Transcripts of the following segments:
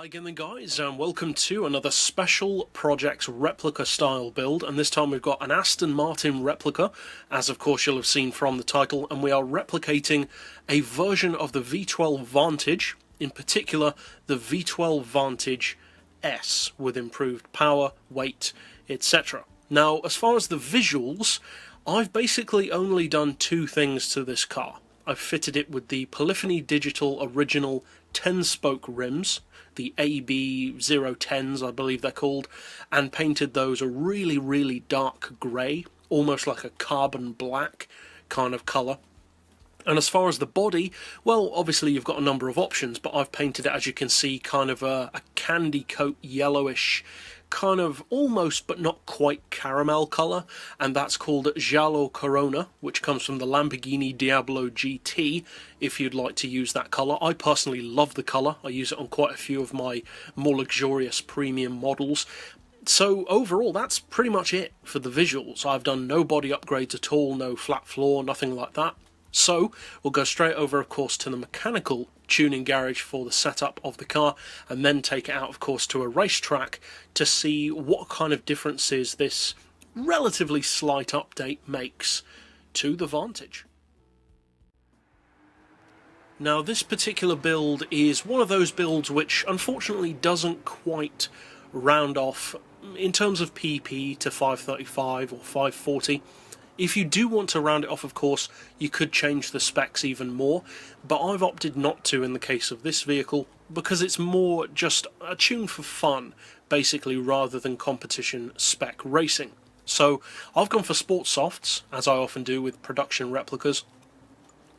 Hi again then guys, and welcome to another special project replica style build, and this time we've got an Aston Martin replica, as of course you'll have seen from the title, and we are replicating a version of the V12 Vantage, in particular the V12 Vantage S, with improved power, weight, etc. Now, as far as the visuals, I've basically only done two things to this car. I've fitted it with the Polyphony Digital original 10-spoke rims, the AB010s I believe they're called, and painted those a really dark grey, almost like a carbon black kind of colour. And as far as the body, well, obviously you've got a number of options, but I've painted it, as you can see, kind of a candy coat yellowish, kind of almost but not quite caramel colour, and that's called Giallo Corona, which comes from the Lamborghini Diablo GT, if you'd like to use that colour. I personally love the colour. I use it on quite a few of my more luxurious premium models. So overall, that's pretty much it for the visuals. I've done no body upgrades at all, no flat floor, nothing like that. So we'll go straight over, of course, to the mechanical tuning garage for the setup of the car, and then take it out, of course, to a racetrack to see what kind of differences this relatively slight update makes to the Vantage. Now, this particular build is one of those builds which unfortunately doesn't quite round off in terms of PP to 535 or 540. If you do want to round it off, of course, you could change the specs even more, but I've opted not to in the case of this vehicle, because it's more just a tune for fun, basically, rather than competition spec racing. So I've gone for sport softs, as I often do with production replicas.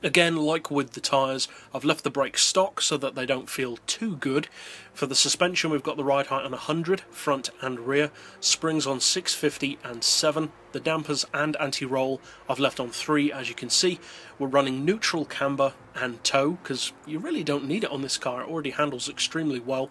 Again, like with the tyres, I've left the brakes stock so that they don't feel too good. For the suspension, we've got the ride height on 100, front and rear, springs on 650 and 7. The dampers and anti-roll I've left on 3, as you can see. We're running neutral camber and tow, because you really don't need it on this car, it already handles extremely well.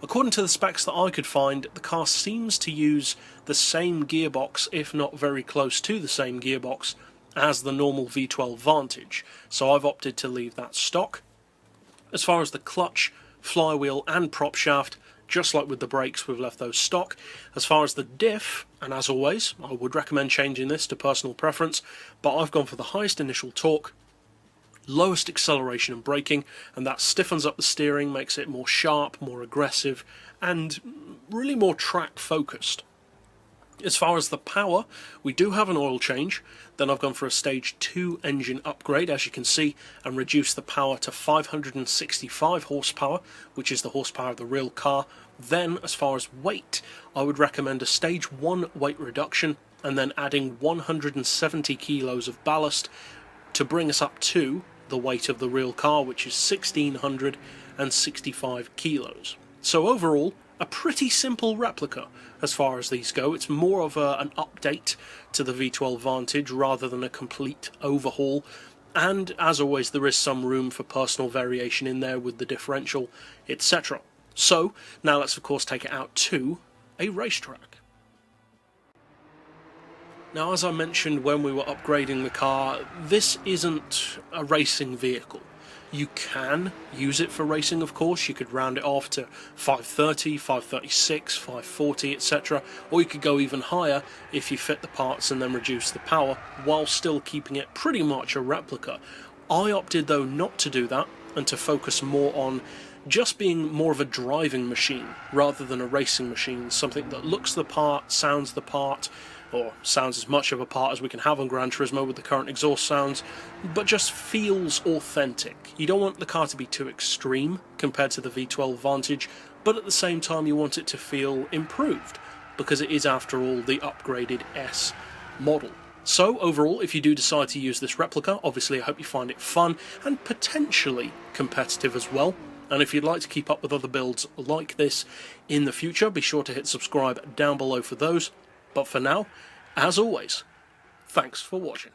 According to the specs that I could find, the car seems to use the same gearbox, if not very close to the same gearbox, as the normal V12 Vantage, so I've opted to leave that stock. As far as the clutch, flywheel and prop shaft, just like with the brakes, we've left those stock. As far as the diff, and as always, I would recommend changing this to personal preference, but I've gone for the highest initial torque, lowest acceleration and braking, and that stiffens up the steering, makes it more sharp, more aggressive, and really more track focused. As far as the power, we do have an oil change. Then I've gone for a stage 2 engine upgrade, as you can see, and reduced the power to 565 horsepower, which is the horsepower of the real car. Then, as far as weight, I would recommend a stage 1 weight reduction, and then adding 170 kilos of ballast to bring us up to the weight of the real car, which is 1,665 kilos. So overall, a pretty simple replica as far as these go. It's more of an update to the V12 Vantage rather than a complete overhaul, and as always there is some room for personal variation in there with the differential, etc. So now let's of course take it out to a racetrack. Now, as I mentioned when we were upgrading the car, this isn't a racing vehicle. You can use it for racing, of course. You could round it off to 530, 536, 540, etc. Or you could go even higher if you fit the parts and then reduce the power, while still keeping it pretty much a replica. I opted, though, not to do that, and to focus more on just being more of a driving machine rather than a racing machine. Something that looks the part, sounds the part, or sounds as much of a part as we can have on Gran Turismo with the current exhaust sounds, but just feels authentic. You don't want the car to be too extreme compared to the V12 Vantage, but at the same time you want it to feel improved, because it is, after all, the upgraded S model. So overall, if you do decide to use this replica, obviously I hope you find it fun and potentially competitive as well. And if you'd like to keep up with other builds like this in the future, be sure to hit subscribe down below for those. But for now, as always, thanks for watching.